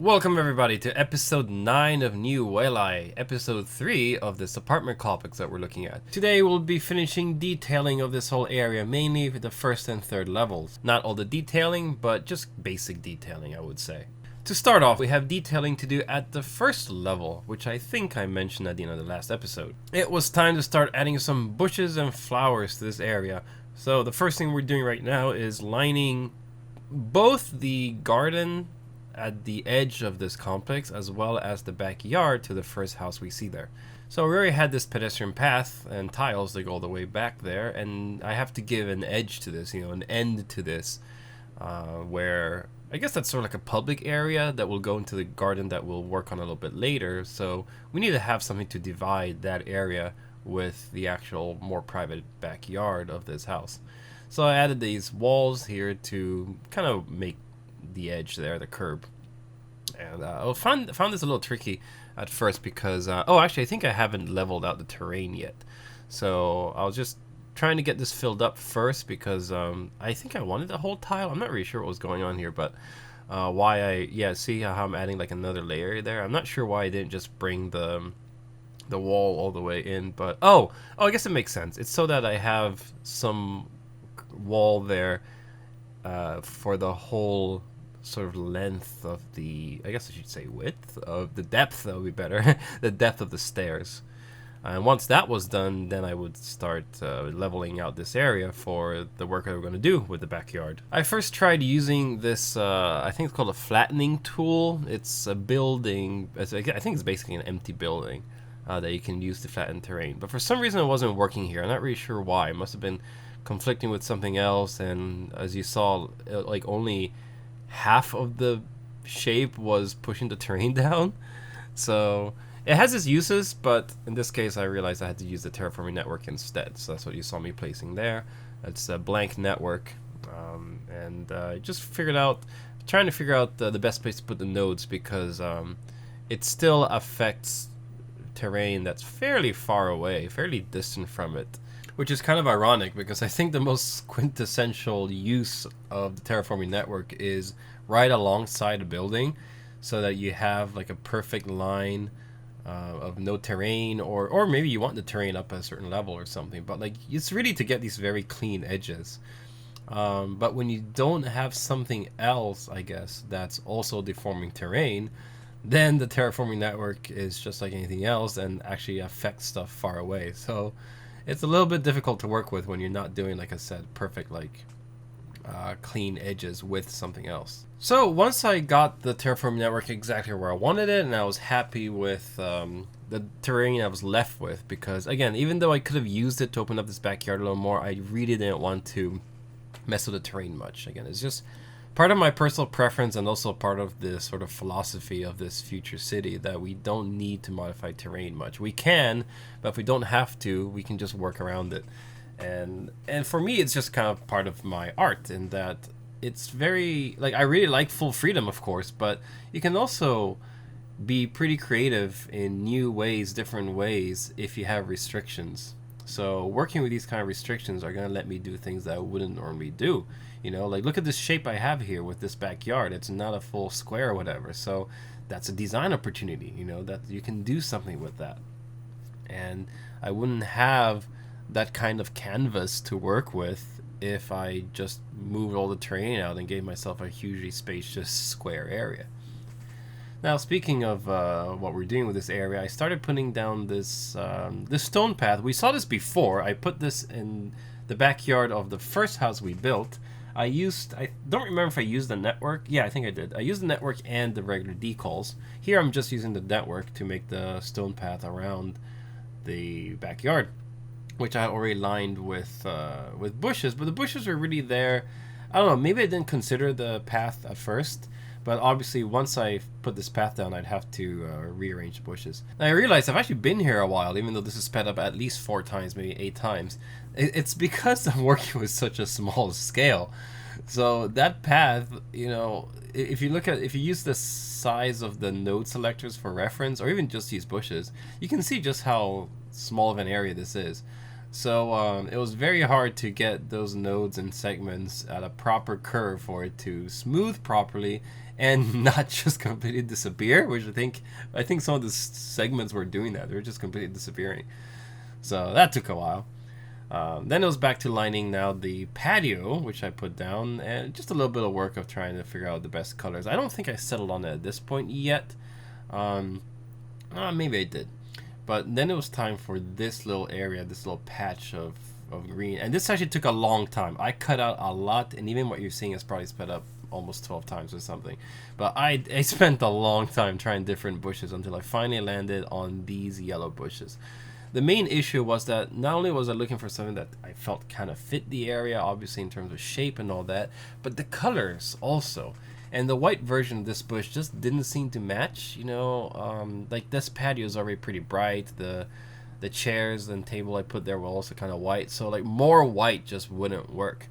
Welcome everybody to episode 9 of New Waylie, episode 3 of this apartment complex that we're looking at. Today we'll be finishing detailing of this whole area, mainly for the first and third levels. Not all the detailing, but just basic detailing, I would say. To start off, we have detailing to do at the first level, which I think I mentioned at the end of the last episode. It was time to start adding some bushes and flowers to this area. So the first thing we're doing right now is lining both the garden at the edge of this complex as well as the backyard to the first house we see there. So we already had this pedestrian path and tiles that go all the way back there, and I have to give an edge to this, an end to this, where I guess that's sort of like a public area that will go into the garden that we'll work on a little bit later. So we need to have something to divide that area with the actual more private backyard of this house. So I added these walls here to kind of make the edge there, the curb. And I found this a little tricky at first because actually I think I haven't leveled out the terrain yet, so I was just trying to get this filled up first because I think I wanted the whole tile. I'm not really sure what was going on here, but see how I'm adding like another layer there. I'm not sure why I didn't just bring the wall all the way in, but I guess it makes sense. It's so that I have some wall there for the whole sort of length of the, I guess I should say width of the depth, that would be better, the depth of the stairs. And once that was done, then I would start leveling out this area for the work that we're going to do with the backyard. I first tried using this, I think it's called a flattening tool. It's a building, I think it's basically an empty building that you can use to flatten terrain. But for some reason it wasn't working here. I'm not really sure why. It must have been conflicting with something else, and as you saw, like only half of the shape was pushing the terrain down. So it has its uses, but in this case I realized I had to use the terraforming network instead. So that's what you saw me placing there. It's a blank network, and just trying to figure out the best place to put the nodes, because it still affects terrain that's fairly far away, fairly distant from it. Which is kind of ironic, because I think the most quintessential use of the terraforming network is right alongside a building, so that you have like a perfect line of no terrain, or maybe you want the terrain up at a certain level or something, but like it's really to get these very clean edges. But when you don't have something else, I guess, that's also deforming terrain, then the terraforming network is just like anything else and actually affects stuff far away. So it's a little bit difficult to work with when you're not doing, like I said, perfect clean edges with something else. So once I got the terraforming network exactly where I wanted it, and I was happy with the terrain I was left with, because again, even though I could have used it to open up this backyard a little more, I really didn't want to mess with the terrain much. Again, it's just part of my personal preference, and also part of the sort of philosophy of this future city, that we don't need to modify terrain much. We can, but if we don't have to, we can just work around it. And for me, it's just kind of part of my art, in that it's very, like, I really like full freedom, of course, but you can also be pretty creative in new ways, different ways, if you have restrictions. So working with these kind of restrictions are going to let me do things that I wouldn't normally do. Like, look at this shape I have here with this backyard. It's not a full square or whatever. So that's a design opportunity, that you can do something with that. And I wouldn't have that kind of canvas to work with if I just moved all the terrain out and gave myself a hugely spacious square area. Now, speaking of what we're doing with this area, I started putting down this stone path. We saw this before. I put this in the backyard of the first house we built. I don't remember if I used the network. Yeah, I think I did. I used the network and the regular decals. Here I'm just using the network to make the stone path around the backyard, which I already lined with bushes. But the bushes were really there. I don't know, maybe I didn't consider the path at first, but obviously once I put this path down, I'd have to rearrange the bushes. Now I realized I've actually been here a while, even though this is sped up at least 4 times, maybe 8 times. It's because I'm working with such a small scale. So that path, if you use the size of the node selectors for reference, or even just use bushes, you can see just how small of an area this is. So it was very hard to get those nodes and segments at a proper curve for it to smooth properly and not just completely disappear, which I think some of the segments were doing that. They were just completely disappearing. So that took a while. Then it was back to lining now the patio, which I put down, and just a little bit of work of trying to figure out the best colors. I don't think I settled on it at this point yet. Maybe I did. But then it was time for this little area, this little patch of green. And this actually took a long time. I cut out a lot, and even what you're seeing is probably sped up almost 12 times or something. But I spent a long time trying different bushes until I finally landed on these yellow bushes. The main issue was that not only was I looking for something that I felt kind of fit the area, obviously in terms of shape and all that, but the colors also. And the white version of this bush just didn't seem to match, you know. Like this patio is already pretty bright. The chairs and table I put there were also kind of white, so like more white just wouldn't work.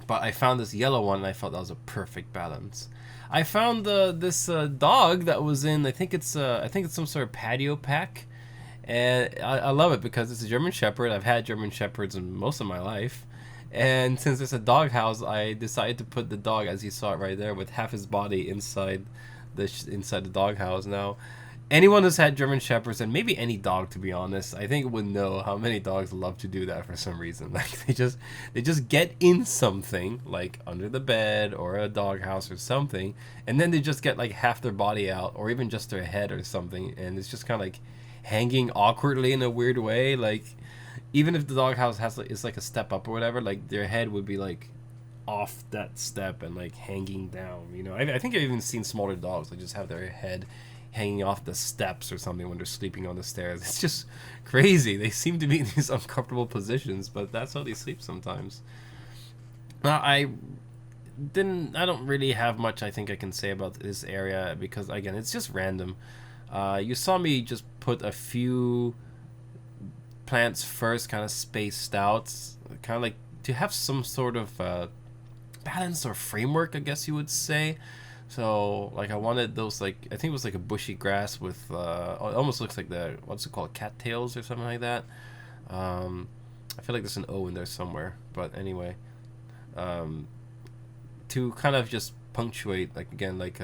But I found this yellow one, and I felt that was a perfect balance. I found this dog that was in, I think it's some sort of patio pack. And I love it because it's a German Shepherd. I've had German Shepherds in most of my life. And since it's a dog house, I decided to put the dog, as you saw it right there, with half his body inside the dog house. Now, anyone who's had German Shepherds, and maybe any dog, to be honest, I think would know how many dogs love to do that for some reason. Like they just get in something, like under the bed or a dog house or something, and then they just get like half their body out, or even just their head or something, and it's just kind of like hanging awkwardly in a weird way. Like even if the doghouse is like a step up or whatever, like their head would be like off that step and like hanging down, you know. I think I've even seen smaller dogs that just have their head hanging off the steps or something when they're sleeping on the stairs. It's just crazy. They seem to be in these uncomfortable positions, but that's how they sleep sometimes. Now I don't really have much I think I can say about this area because again it's just random. You saw me just put a few plants first, kind of spaced out, kind of like to have some sort of balance or framework, I guess you would say. So like I wanted those, like I think it was like a bushy grass with it almost looks like the, what's it called, cattails or something like that. I feel like there's an O in there somewhere, but anyway, to kind of just punctuate, like again, like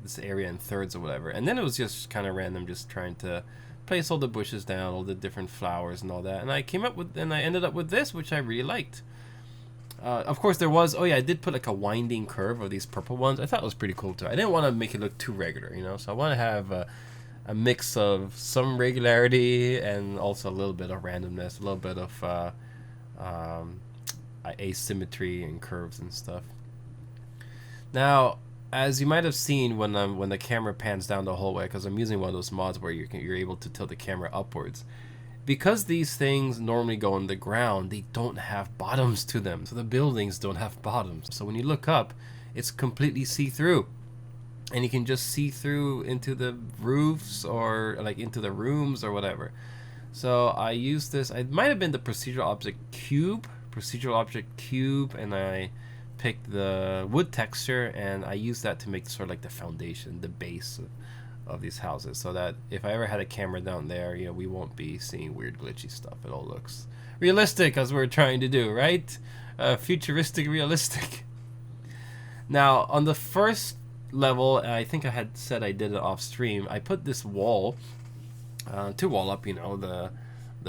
this area in thirds or whatever. And then it was just kind of random, just trying to place all the bushes down, all the different flowers and all that. And I ended up with this, which I really liked. Of course there was, oh yeah, I did put like a winding curve of these purple ones. I thought it was pretty cool too. I didn't want to make it look too regular, you know, so I want to have a mix of some regularity and also a little bit of randomness, a little bit of asymmetry and curves and stuff. Now, as you might have seen when the camera pans down the whole way, because I'm using one of those mods where you're able to tilt the camera upwards, because these things normally go on the ground, they don't have bottoms to them. So the buildings don't have bottoms. So when you look up, it's completely see-through, and you can just see through into the roofs or like into the rooms or whatever. So I used this. It might have been the procedural object cube, and I picked the wood texture, and I used that to make sort of like the foundation, the base of these houses, so that if I ever had a camera down there, you know, we won't be seeing weird glitchy stuff. It all looks realistic, as we're trying to do, right? Futuristic realistic. Now on the first level, I think I had said I did it off stream, I put this wall to wall up, you know, the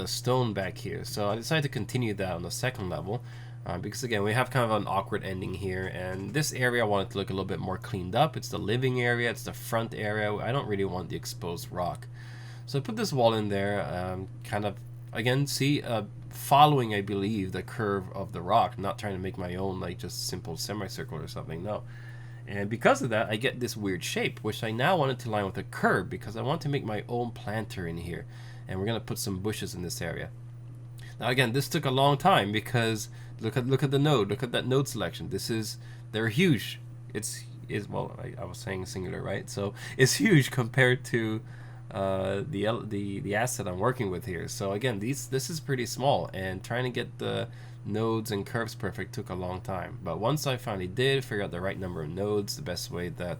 stone back here. So I decided to continue that on the second level. Because again, we have kind of an awkward ending here, and this area I wanted to look a little bit more cleaned up. It's the living area, it's the front area. I don't really want the exposed rock. So I put this wall in there, kind of, again, following, I believe, the curve of the rock, not trying to make my own, like, just simple semicircle or something, no. And because of that, I get this weird shape, which I now wanted to line with a curve, because I want to make my own planter in here. And we're going to put some bushes in this area. Now again, this took a long time because look at the node, look at that node selection. They're huge. Well, I was saying singular, right? So it's huge compared to the asset I'm working with here. So again, this is pretty small, and trying to get the nodes and curves perfect took a long time. But once I finally did figure out the right number of nodes, the best way that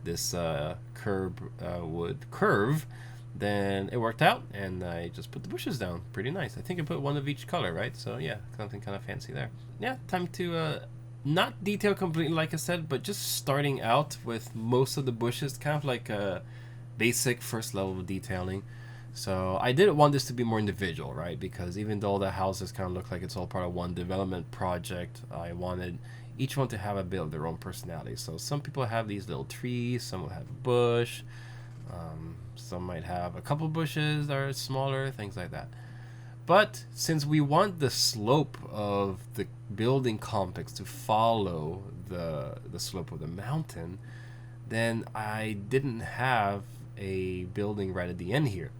this curve would curve, then it worked out, and I just put the bushes down. Pretty nice. I think I put one of each color, right? So yeah, something kind of fancy there. Yeah, time to not detail completely like I said, but just starting out with most of the bushes, kind of like a basic first level of detailing. So I didn't want this to be more individual, right? Because even though the houses kind of look like it's all part of one development project, I wanted each one to have a bit of their own personality. So some people have these little trees, some will have a bush, some might have a couple bushes that are smaller, things like that. But since we want the slope of the building complex to follow the slope of the mountain, then I didn't have a building right at the end here.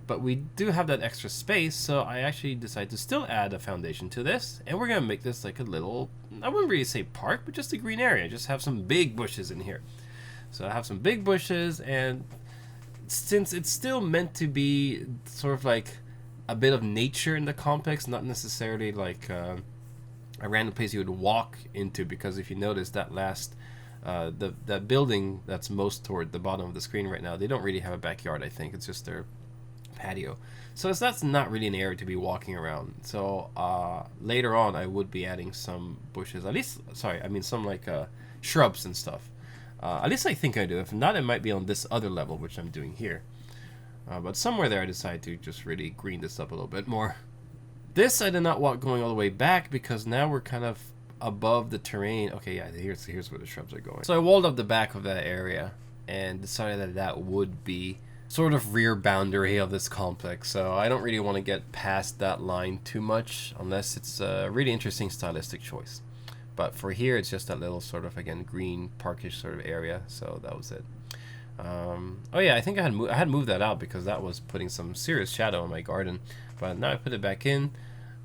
But we do have that extra space, so I actually decided to still add a foundation to this, and we're gonna make this like a little, I wouldn't really say park, but just a green area. Just have some big bushes in here. So I have some big bushes, and since it's still meant to be sort of like a bit of nature in the complex, not necessarily like a random place you would walk into, because if you notice that last that building that's most toward the bottom of the screen right now, they don't really have a backyard. I think it's just their patio, so that's not really an area to be walking around. So later on I would be adding some bushes, at least, sorry, I mean some like shrubs and stuff. At least I think I do. If not, it might be on this other level, which I'm doing here. But somewhere there I decided to just really green this up a little bit more. This I did not want going all the way back, because now we're kind of above the terrain. Okay, yeah, here's where the shrubs are going. So I walled up the back of that area and decided that that would be sort of rear boundary of this complex. So I don't really want to get past that line too much unless it's a really interesting stylistic choice. But for here, it's just that little sort of, again, green parkish sort of area. So that was it. Oh yeah, I think I had moved that out because that was putting some serious shadow on my garden. But now I put it back in,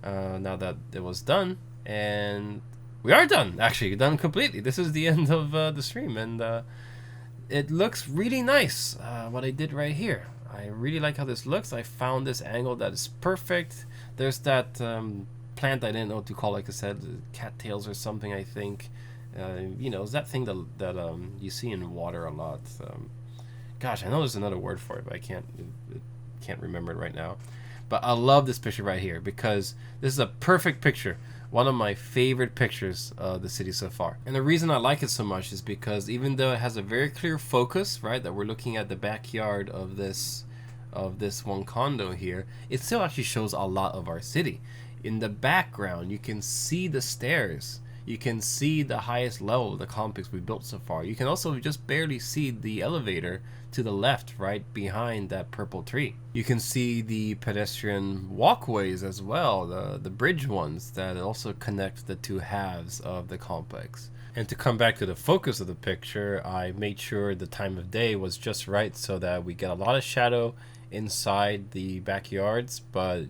now that it was done. And we are done, actually, done completely. This is the end of the stream, and it looks really nice, what I did right here. I really like how this looks. I found this angle that is perfect. There's that plant I didn't know what to call, like I said, cattails or something, I think. You know, it's that thing that you see in water a lot. Gosh, I know there's another word for it, but I can't remember it right now. But I love this picture right here because this is a perfect picture. One of my favorite pictures of the city so far. And the reason I like it so much is because even though it has a very clear focus, right, that we're looking at the backyard of this one condo here, it still actually shows a lot of our city. In the background, you can see the stairs. You can see the highest level of the complex we built so far. You can also just barely see the elevator to the left, right behind that purple tree. You can see the pedestrian walkways as well, the bridge ones that also connect the two halves of the complex. And to come back to the focus of the picture, I made sure the time of day was just right so that we get a lot of shadow inside the backyards, but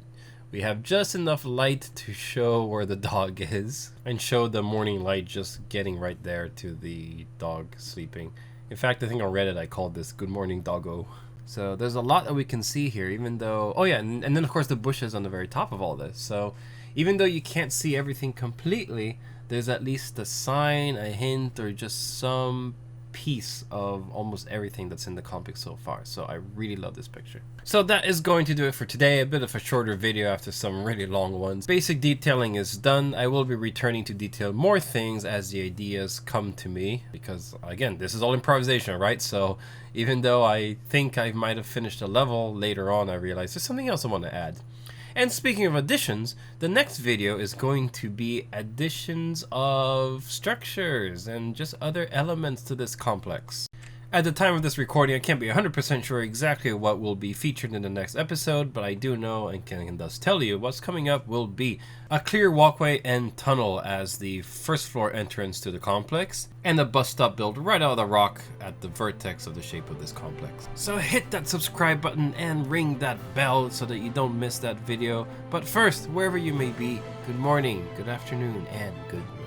we have just enough light to show where the dog is and show the morning light just getting right there to the dog sleeping. In fact, I think on Reddit I called this Good Morning Doggo. So there's a lot that we can see here, even though, oh yeah, and then of course the bushes on the very top of all this. So even though you can't see everything completely, there's at least a sign, a hint, or just some piece of almost everything that's in the complex so far. So I really love this picture. So that is going to do it for today. A bit of a shorter video after some really long ones. Basic detailing is done. I will be returning to detail more things as the ideas come to me, because again, this is all improvisation, right? So even though I think I might have finished a level, later on I realized there's something else I want to add. And speaking of additions, the next video is going to be additions of structures and just other elements to this complex. At the time of this recording, I can't be 100% sure exactly what will be featured in the next episode, but I do know and can thus tell you what's coming up will be a clear walkway and tunnel as the first floor entrance to the complex, and a bus stop built right out of the rock at the vertex of the shape of this complex. So hit that subscribe button and ring that bell so that you don't miss that video. But first, wherever you may be, good morning, good afternoon, and good night.